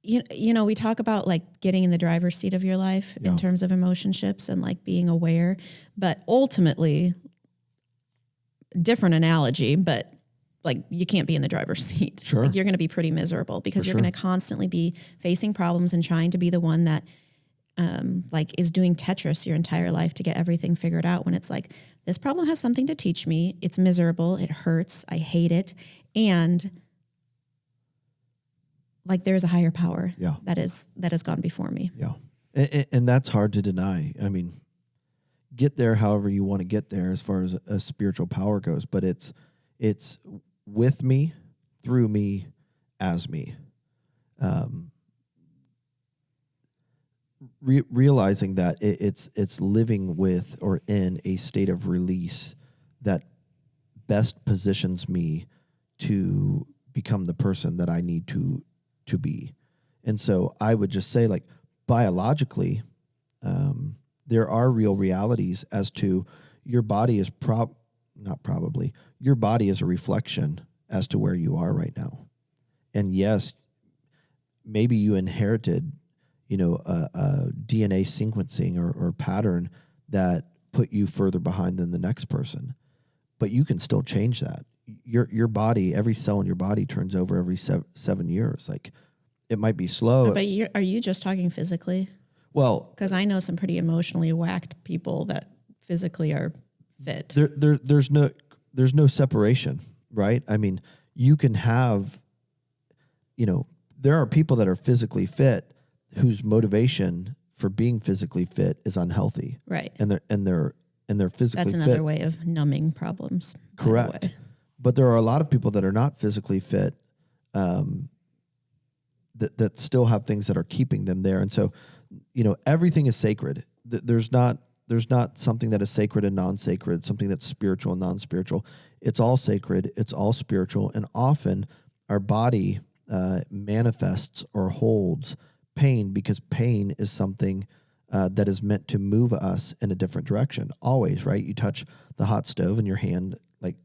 you know, we talk about like getting in the driver's seat of your life in terms of emotionships and like being aware, but ultimately, different analogy, but like you can't be in the driver's seat. Sure. Like you're going to be pretty miserable because you're going to constantly be facing problems and trying to be the one that like is doing Tetris your entire life to get everything figured out, when it's like, this problem has something to teach me. It's miserable. It hurts. I hate it. And like there's a higher power that has gone before me. Yeah. And that's hard to deny. I mean, get there however you want to get there as far as a spiritual power goes, but it's with me, through me, as me. Realizing that it's living with or in a state of release that best positions me to become the person that I need to be. And so I would just say, like, biologically, there are real realities as to your body is your body is a reflection as to where you are right now. And yes, maybe you inherited, a DNA sequencing or pattern that put you further behind than the next person, but you can still change that. Your body, every cell in your body turns over every 7 years. Like, it might be slow. But are you just talking physically? Well, because I know some pretty emotionally whacked people that physically are fit. There's no separation, right? I mean, you can have, there are people that are physically fit whose motivation for being physically fit is unhealthy, right? And they're physically fit. That's another way of numbing problems. Correct. But there are a lot of people that are not physically fit, that still have things that are keeping them there. And so, everything is sacred. There's not something that is sacred and non-sacred, something that's spiritual and non-spiritual. It's all sacred. It's all spiritual. And often our body manifests or holds pain because pain is something that is meant to move us in a different direction. Always, right? You touch the hot stove and your hand like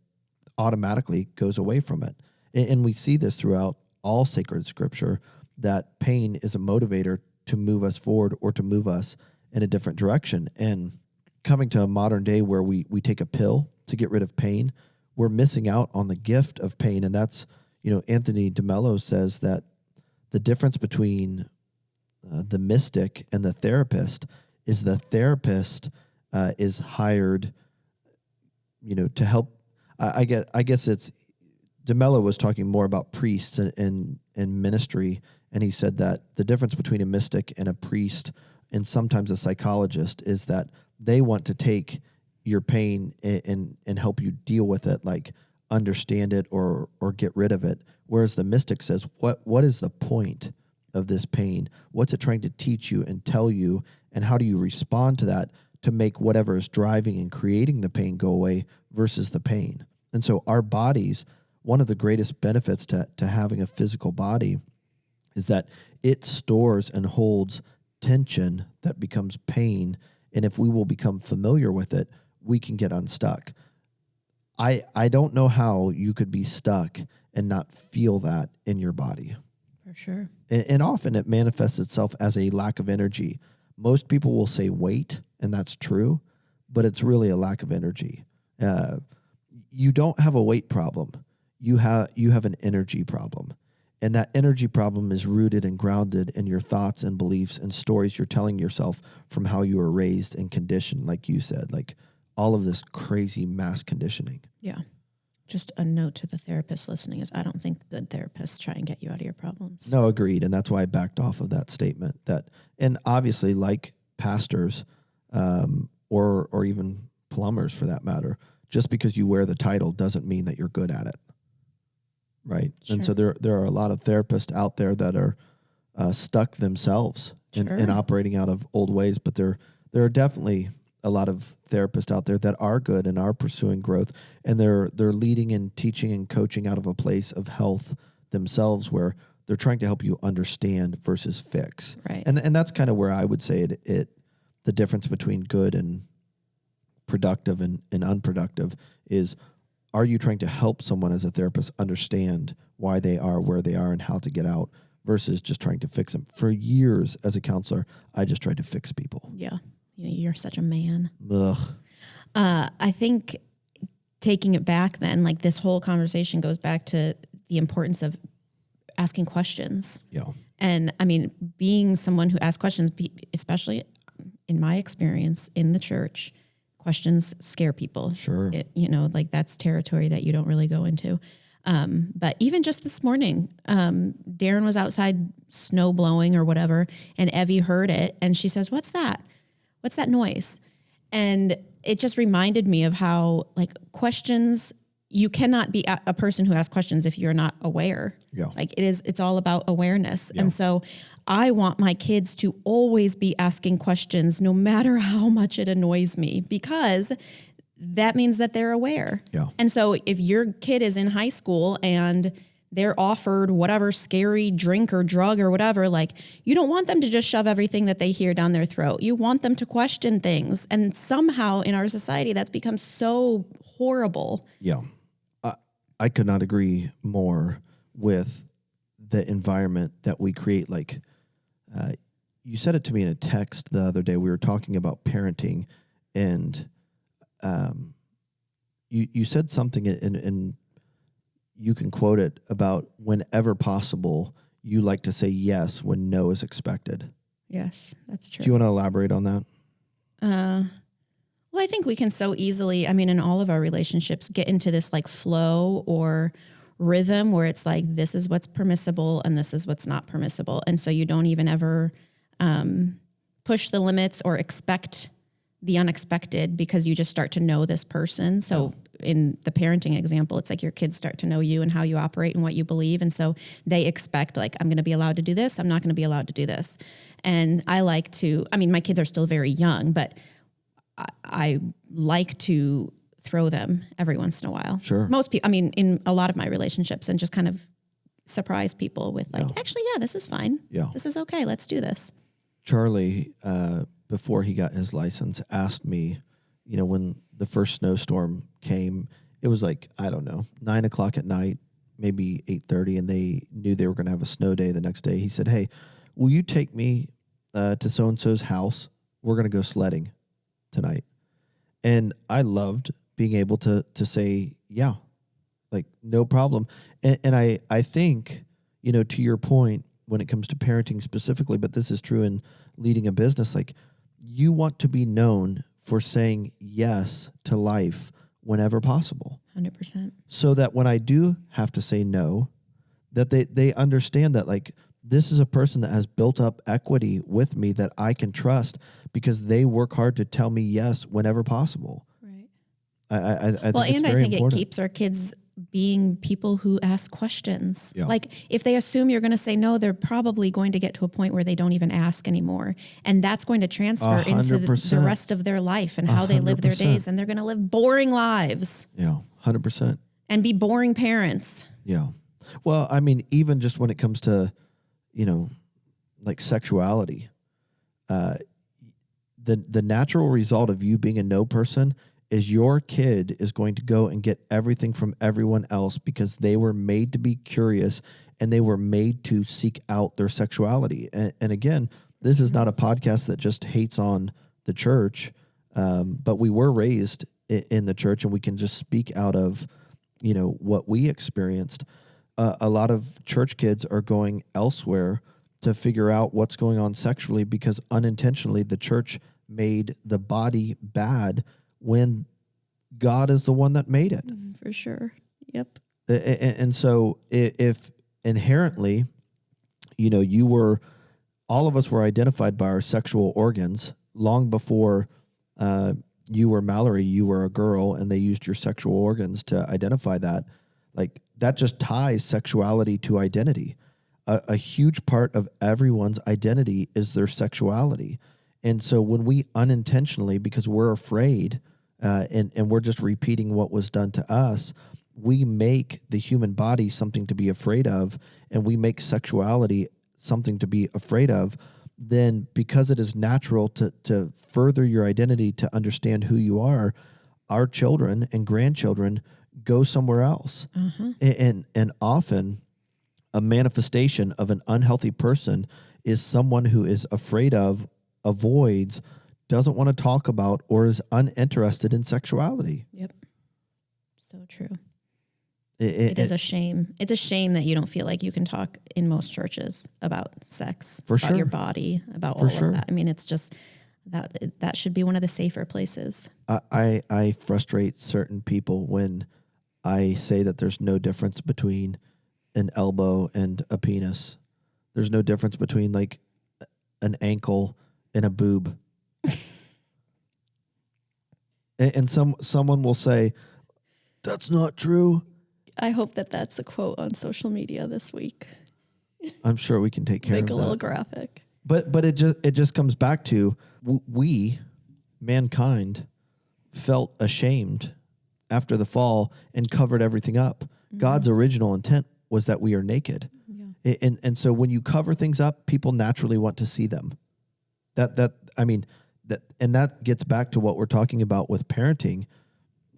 automatically goes away from it. And we see this throughout all sacred scripture, that pain is a motivator to move us forward or to move us in a different direction. And coming to a modern day where we take a pill to get rid of pain, we're missing out on the gift of pain. And that's, Anthony DeMello says that the difference between the mystic and the therapist is the therapist is hired, to help. I guess it's, DeMello was talking more about priests and ministry, and he said that the difference between a mystic and a priest and sometimes a psychologist is that they want to take your pain and help you deal with it, like understand it or get rid of it. Whereas the mystic says, what is the point of this pain? What's it trying to teach you and tell you? And how do you respond to that to make whatever is driving and creating the pain go away versus the pain? And so our bodies, one of the greatest benefits to having a physical body is that it stores and holds tension that becomes pain. And if we will become familiar with it, we can get unstuck. I don't know how you could be stuck and not feel that in your body. For sure. And often it manifests itself as a lack of energy. Most people will say weight, and that's true, but it's really a lack of energy. You don't have a weight problem. You have an energy problem. And that energy problem is rooted and grounded in your thoughts and beliefs and stories you're telling yourself from how you were raised and conditioned, like you said, like all of this crazy mass conditioning. Yeah. Just a note to the therapist listening is I don't think good therapists try and get you out of your problems. No, agreed. And that's why I backed off of that statement. And obviously, like pastors or even plumbers for that matter, just because you wear the title doesn't mean that you're good at it. Right. Sure. And so there are a lot of therapists out there that are stuck themselves in operating out of old ways. But there are definitely a lot of therapists out there that are good and are pursuing growth, and they're leading and teaching and coaching out of a place of health themselves, where they're trying to help you understand versus fix. Right. And that's kind of where I would say the difference between good and productive and unproductive is, are you trying to help someone as a therapist understand why they are where they are and how to get out, versus just trying to fix them? For years as a counselor, I just tried to fix people. Yeah. You're such a man. Ugh. I think taking it back then, like this whole conversation goes back to the importance of asking questions. Yeah. And I mean, being someone who asks questions, especially in my experience in the church, questions scare people. Sure. Like that's territory that you don't really go into. But even just this morning, Darren was outside snow blowing or whatever, and Evie heard it and she says, "What's that? What's that noise?" And it just reminded me of how, like, questions, you cannot be a person who asks questions if you're not aware. Yeah. Like it's all about awareness. Yeah. And so I want my kids to always be asking questions no matter how much it annoys me, because that means that they're aware. Yeah. And so if your kid is in high school and they're offered whatever scary drink or drug or whatever, like, you don't want them to just shove everything that they hear down their throat. You want them to question things. And somehow in our society, that's become so horrible. Yeah. I could not agree more with the environment that we create. Like, you said it to me in a text the other day. We were talking about parenting, and you said something, and you can quote it, about whenever possible, you like to say yes when no is expected. Yes, that's true. Do you want to elaborate on that? Well, I think we can so easily, I mean, in all of our relationships, get into this like flow or rhythm where it's like, this is what's permissible and this is what's not permissible. And so you don't even ever push the limits or expect the unexpected, because you just start to know this person. So in the parenting example, it's like your kids start to know you and how you operate and what you believe. And so they expect, like, I'm going to be allowed to do this. I'm not going to be allowed to do this. And I like to, I mean, my kids are still very young, but I like to throw them every once in a while. Sure. Most people, I mean, in a lot of my relationships, and just kind of surprise people with like, actually, yeah, this is fine. Yeah. This is okay. Let's do this. Charlie, before he got his license, asked me, when the first snowstorm came, it was like, I don't know, 9:00 at night, maybe 8:30, and they knew they were going to have a snow day the next day. He said, "Hey, will you take me to so-and-so's house? We're going to go sledding tonight." And I loved being able to say, yeah, like, no problem. And I think, to your point, when it comes to parenting specifically, but this is true in leading a business, like, you want to be known for saying yes to life whenever possible. 100%. So that when I do have to say no, that they understand that, like, this is a person that has built up equity with me that I can trust, because they work hard to tell me yes whenever possible. Right. I think Well, it's and I very think important. it keeps our kids being people who ask questions. Yeah. Like, if they assume you're going to say no, they're probably going to get to a point where they don't even ask anymore. And that's going to transfer into the 100%. rest of their life and how they live their 100%. days. And they're going to live boring lives. Yeah, 100%. And be boring parents. Yeah. Well, I mean, even just when it comes to, like sexuality, the natural result of you being a no person is your kid is going to go and get everything from everyone else because they were made to be curious and they were made to seek out their sexuality. And again, this is not a podcast that just hates on the church, but we were raised in the church, and we can just speak out of, what we experienced. A lot of church kids are going elsewhere to figure out what's going on sexually because unintentionally the church made the body bad when God is the one that made it. For sure. Yep. And so if inherently, all of us were identified by our sexual organs long before you were Mallory, you were a girl, and they used your sexual organs to identify that. Like, that just ties sexuality to identity. A huge part of everyone's identity is their sexuality. And so when we unintentionally, because we're afraid, and we're just repeating what was done to us, we make the human body something to be afraid of, and we make sexuality something to be afraid of, then because it is natural to further your identity, to understand who you are, our children and grandchildren go somewhere else. And often a manifestation of an unhealthy person is someone who is afraid of, avoids, doesn't want to talk about, or is uninterested in sexuality. Yep. So true. It is a shame. It's a shame that you don't feel like you can talk in most churches about sex, about your body, about all of that. I mean, it's just that should be one of the safer places. I frustrate certain people when I say that there's no difference between an elbow and a penis. There's no difference between like an ankle and a boob. and someone will say, that's not true. I hope that's a quote on social media this week. I'm sure we can take care of that. Make a little graphic. But it just comes back to we, mankind, felt ashamed after the fall and covered everything up. God's original intent was that we are naked. Yeah. And so when you cover things up, people naturally want to see them. That gets back to what we're talking about with parenting.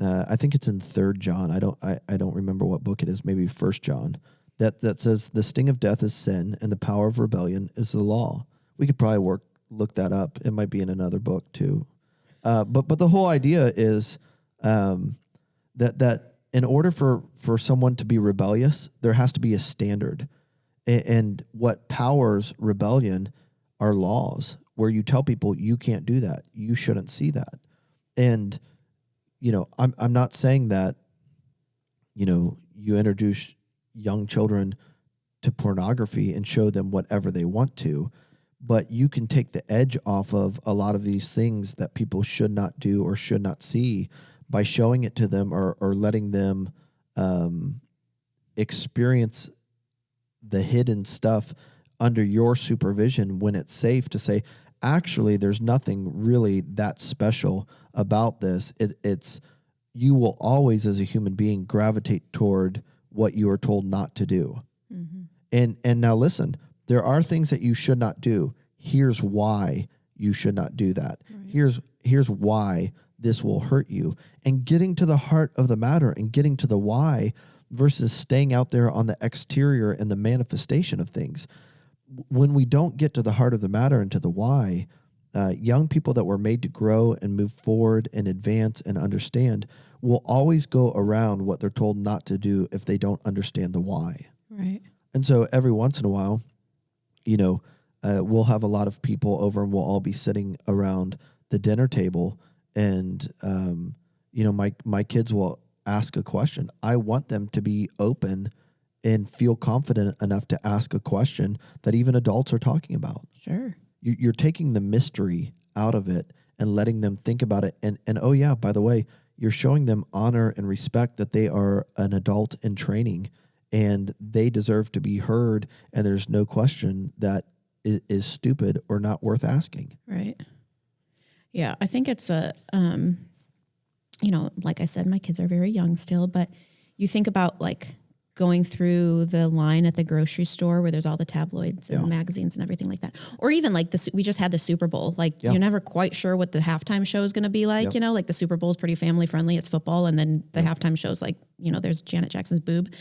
I think it's in 3 John. I don't remember what book it is. Maybe 1 John. That says the sting of death is sin, and the power of rebellion is the law. We could probably look that up. It might be in another book too. But the whole idea is that in order for someone to be rebellious, there has to be a standard. And what powers rebellion are laws, where you tell people you can't do that, you shouldn't see that, and I'm not saying that, you introduce young children to pornography and show them whatever they want to, but you can take the edge off of a lot of these things that people should not do or should not see by showing it to them or letting them experience the hidden stuff under your supervision when it's safe to say, actually, there's nothing really that special about this. It's you will always, as a human being, gravitate toward what you are told not to do. And now listen, there are things that you should not do. Here's why you should not do that. Right. Here's why this will hurt you. And getting to the heart of the matter and getting to the why versus staying out there on the exterior and the manifestation of things. When we don't get to the heart of the matter and to the why, young people that were made to grow and move forward and advance and understand will always go around what they're told not to do if they don't understand the why. Right. And so every once in a while, we'll have a lot of people over and we'll all be sitting around the dinner table and, my kids will ask a question. I want them to be open and feel confident enough to ask a question that even adults are talking about. Sure. You're taking the mystery out of it and letting them think about it. And oh yeah, by the way, you're showing them honor and respect that they are an adult in training and they deserve to be heard. And there's no question that is stupid or not worth asking. Right. Yeah. I think it's like I said, my kids are very young still, but you think about like going through the line at the grocery store where there's all the tabloids and magazines and everything like that. Or even like this, we just had the Super Bowl. Like you're never quite sure what the halftime show is going to be like, you know, like the Super Bowl is pretty family friendly. It's football. And then the halftime show's like, you know, there's Janet Jackson's boob.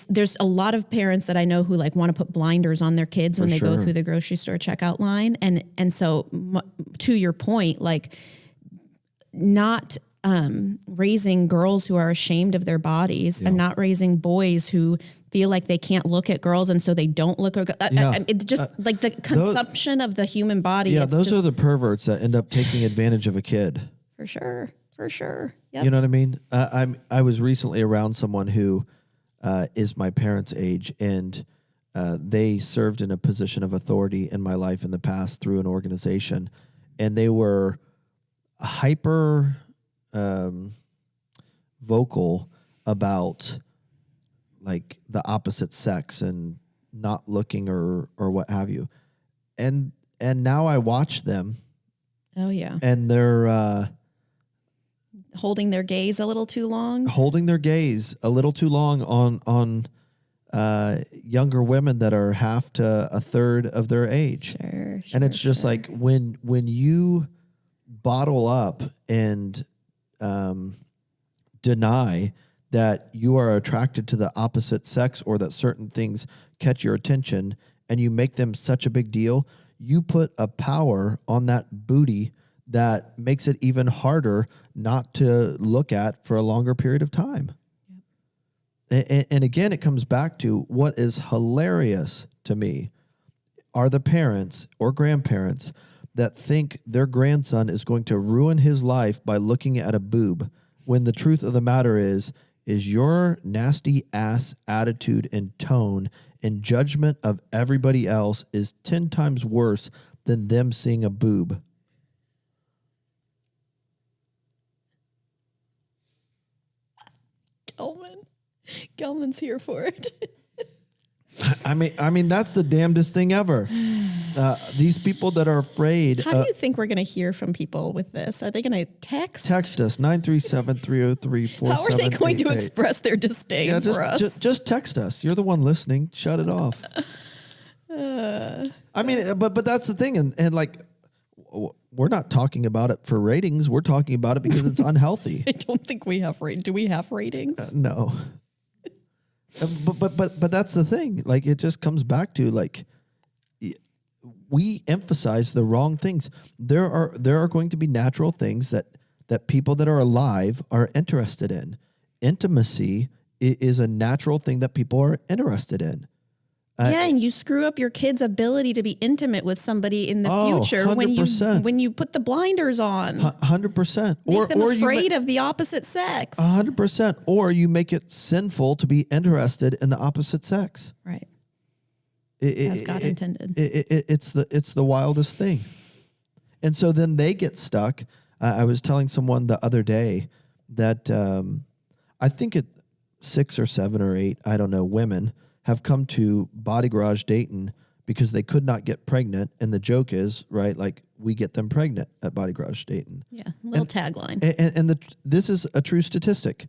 There's a lot of parents that I know who like want to put blinders on their kids when they go through the grocery store checkout line. And so to your point, like not raising girls who are ashamed of their bodies and not raising boys who feel like they can't look at girls and so they don't look at it just like the consumption of the human body. Yeah, those are the perverts that end up taking advantage of a kid. For sure. Yep. You know what I mean? I was recently around someone who is my parents' age, and they served in a position of authority in my life in the past through an organization, and they were hyper vocal about like the opposite sex and not looking or what have you. And now I watch them. Oh yeah. And they're holding their gaze a little too long. On younger women that are half to a third of their age. Sure. And it's just like when you bottle up and deny that you are attracted to the opposite sex or that certain things catch your attention and you make them such a big deal, you put a power on that booty that makes it even harder not to look at for a longer period of time. Yep. And again, it comes back to what is hilarious to me are the parents or grandparents that think their grandson is going to ruin his life by looking at a boob, when the truth of the matter is your nasty ass attitude and tone and judgment of everybody else is 10 times worse than them seeing a boob. Gelman's here for it. I mean, that's the damnedest thing ever. These people that are afraid. How do you think we're going to hear from people with this? Are they going to text? Text us 937-303-4788. How are they going to express their disdain for us? Just text us. You're the one listening. Shut it off. I mean, but that's the thing, and like, we're not talking about it for ratings. We're talking about it because it's unhealthy. I don't think we have ratings. Do we have ratings? No. But that's the thing. Like, it just comes back to like, we emphasize the wrong things. There are going to be natural things that people that are alive are interested in. Intimacy is a natural thing that people are interested in. And you screw up your kid's ability to be intimate with somebody in the future 100%. when you put the blinders on. 100%. Make them afraid of the opposite sex. 100%. Or you make it sinful to be interested in the opposite sex. Right. As God intended. It's the wildest thing. And so then they get stuck. I was telling someone the other day that I think 6 or 7 or 8, I don't know, women have come to Body Garage Dayton because they could not get pregnant. And the joke is, right, like, we get them pregnant at Body Garage Dayton. Yeah, little tagline. And this is a true statistic.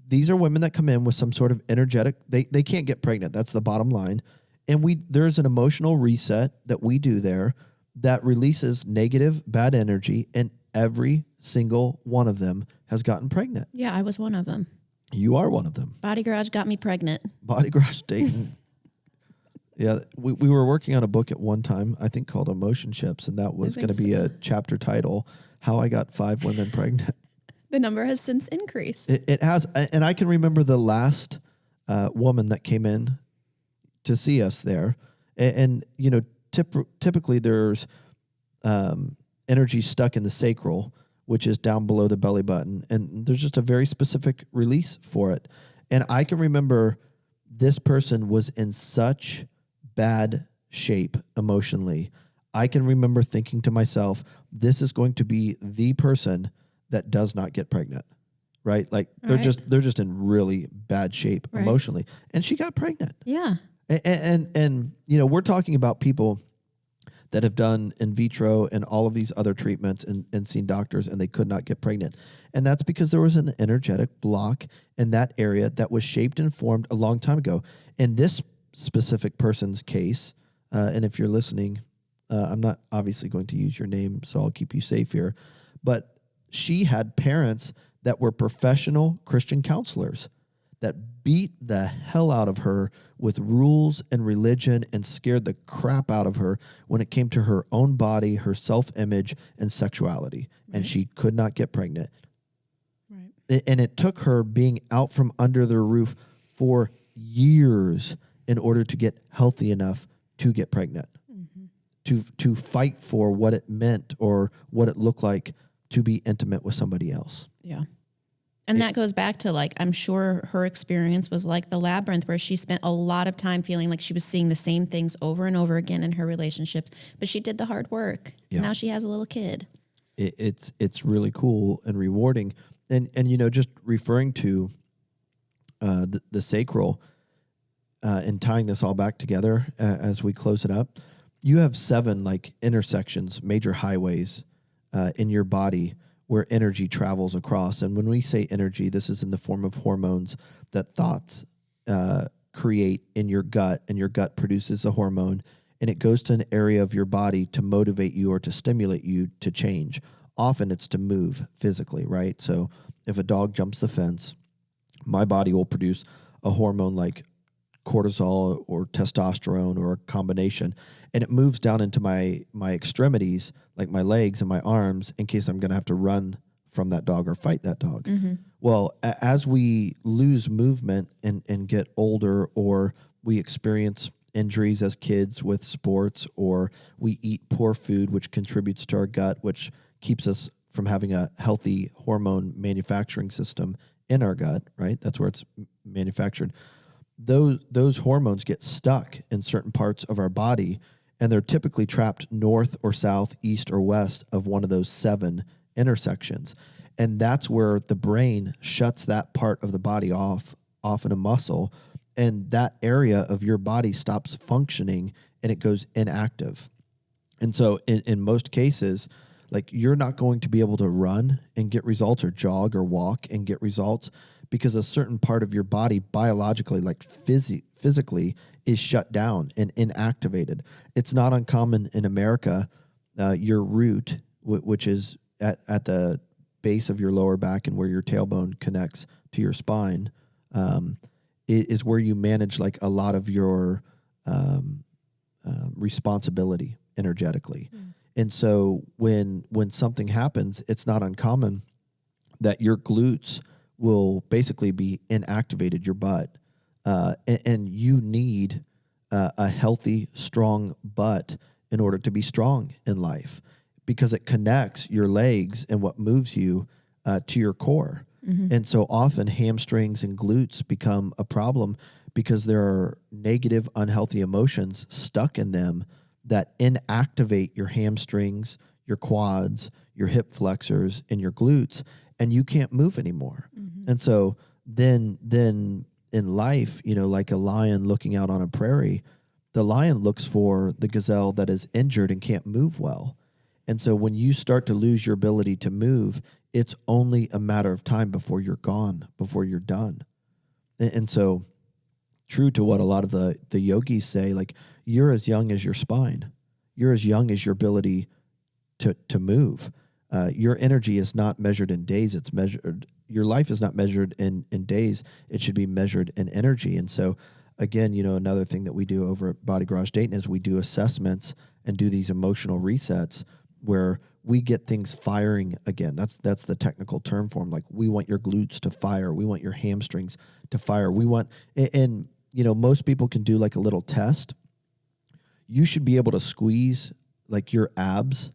These are women that come in with some sort of energetic, they can't get pregnant. That's the bottom line. And there's an emotional reset that we do there that releases negative, bad energy, and every single one of them has gotten pregnant. Yeah, I was one of them. You are one of them. Body Garage got me pregnant. Body Garage Dayton. Yeah, we were working on a book at one time, I think called Emotionships, and that was going to be a chapter title, How I Got 5 Women Pregnant. The number has since increased. It has, and I can remember the last woman that came in to see us there, and you know, typically there's energy stuck in the sacral, which is down below the belly button. And there's just a very specific release for it. And I can remember this person was in such bad shape emotionally. I can remember thinking to myself, this is going to be the person that does not get pregnant, right? Like they're just in really bad shape emotionally. And she got pregnant. Yeah. And you know, we're talking about people that have done in vitro and all of these other treatments and seen doctors, and they could not get pregnant. And that's because there was an energetic block in that area that was shaped and formed a long time ago. In this specific person's case, and if you're listening, I'm not obviously going to use your name, so I'll keep you safe here, but she had parents that were professional Christian counselors that beat the hell out of her with rules and religion and scared the crap out of her when it came to her own body, her self-image, and sexuality. Right. And she could not get pregnant. Right. And it took her being out from under their roof for years in order to get healthy enough to get pregnant, to fight for what it meant or what it looked like to be intimate with somebody else. Yeah. And that goes back to, like, I'm sure her experience was like the labyrinth, where she spent a lot of time feeling like she was seeing the same things over and over again in her relationships, but she did the hard work. Yeah. Now she has a little kid. It's really cool and rewarding. And you know, just referring to the sacral and tying this all back together as we close it up, you have 7 like intersections, major highways in your body where energy travels across. And when we say energy, this is in the form of hormones that thoughts create in your gut, and your gut produces a hormone, and it goes to an area of your body to motivate you or to stimulate you to change. Often it's to move physically, right? So if a dog jumps the fence, my body will produce a hormone like cortisol or testosterone or a combination, and it moves down into my extremities, like my legs and my arms, in case I'm going to have to run from that dog or fight that dog. Mm-hmm. Well, as we lose movement and get older, or we experience injuries as kids with sports, or we eat poor food, which contributes to our gut, which keeps us from having a healthy hormone manufacturing system in our gut, right? That's where it's manufactured. Those hormones get stuck in certain parts of our body, and they're typically trapped north or south, east or west of one of those 7 intersections. And that's where the brain shuts that part of the body off in a muscle, and that area of your body stops functioning and it goes inactive. And so in most cases, like, you're not going to be able to run and get results, or jog or walk and get results, because a certain part of your body biologically, like physically, is shut down and inactivated. It's not uncommon in America. Your root, which is at the base of your lower back and where your tailbone connects to your spine, is where you manage like a lot of your responsibility energetically. Mm. And so when something happens, it's not uncommon that your glutes will basically be inactivated, your butt. And you need a healthy, strong butt in order to be strong in life, because it connects your legs and what moves you to your core. Mm-hmm. And so often hamstrings and glutes become a problem because there are negative, unhealthy emotions stuck in them that inactivate your hamstrings, your quads, your hip flexors, and your glutes, and you can't move anymore. Mm-hmm. And so then in life, you know, like a lion looking out on a prairie, the lion looks for the gazelle that is injured and can't move well. And so when you start to lose your ability to move, it's only a matter of time before you're gone, before you're done. And so, true to what a lot of the yogis say, like, you're as young as your spine. You're as young as your ability to move. Your energy is not measured in days. It's measured. Your life is not measured in days. It should be measured in energy. And so, again, you know, another thing that we do over at Body Garage Dayton is we do assessments and do these emotional resets where we get things firing again. That's the technical term for them. Like, we want your glutes to fire. We want your hamstrings to fire. We want, and you know, most people can do like a little test. You should be able to squeeze like your abs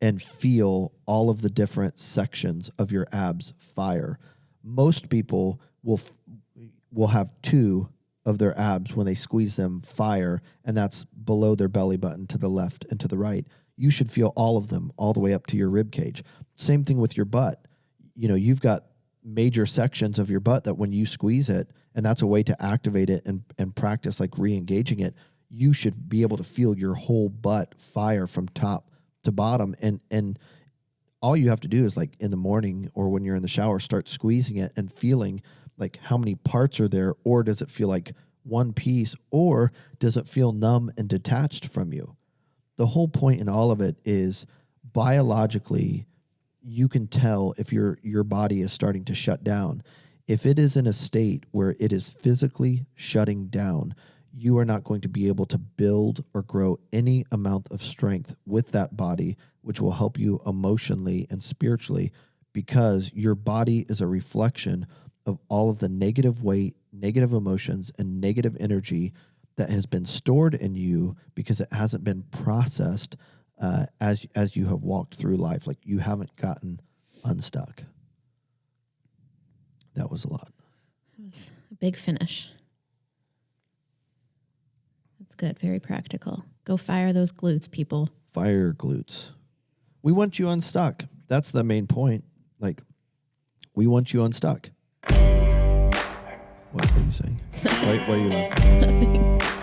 and feel all of the different sections of your abs fire. Most people will have 2 of their abs when they squeeze them fire, and that's below their belly button to the left and to the right. You should feel all of them all the way up to your rib cage. Same thing with your butt. You know, you've got major sections of your butt that when you squeeze it, and that's a way to activate it and practice like re-engaging it, you should be able to feel your whole butt fire from top to bottom. And all you have to do is like in the morning or when you're in the shower, start squeezing it and feeling like how many parts are there, or does it feel like one piece, or does it feel numb and detached from you? The whole point in all of it is biologically, you can tell if your body is starting to shut down. If it is in a state where it is physically shutting down, you are not going to be able to build or grow any amount of strength with that body, which will help you emotionally and spiritually, because your body is a reflection of all of the negative weight, negative emotions, and negative energy that has been stored in you because it hasn't been processed as you have walked through life. Like you haven't gotten unstuck. That was a lot. It was a big finish. That's good. Very practical. Go fire those glutes, people. Fire glutes. We want you unstuck. That's the main point. Like, we want you unstuck. What are you saying? Why are you laughing? Nothing.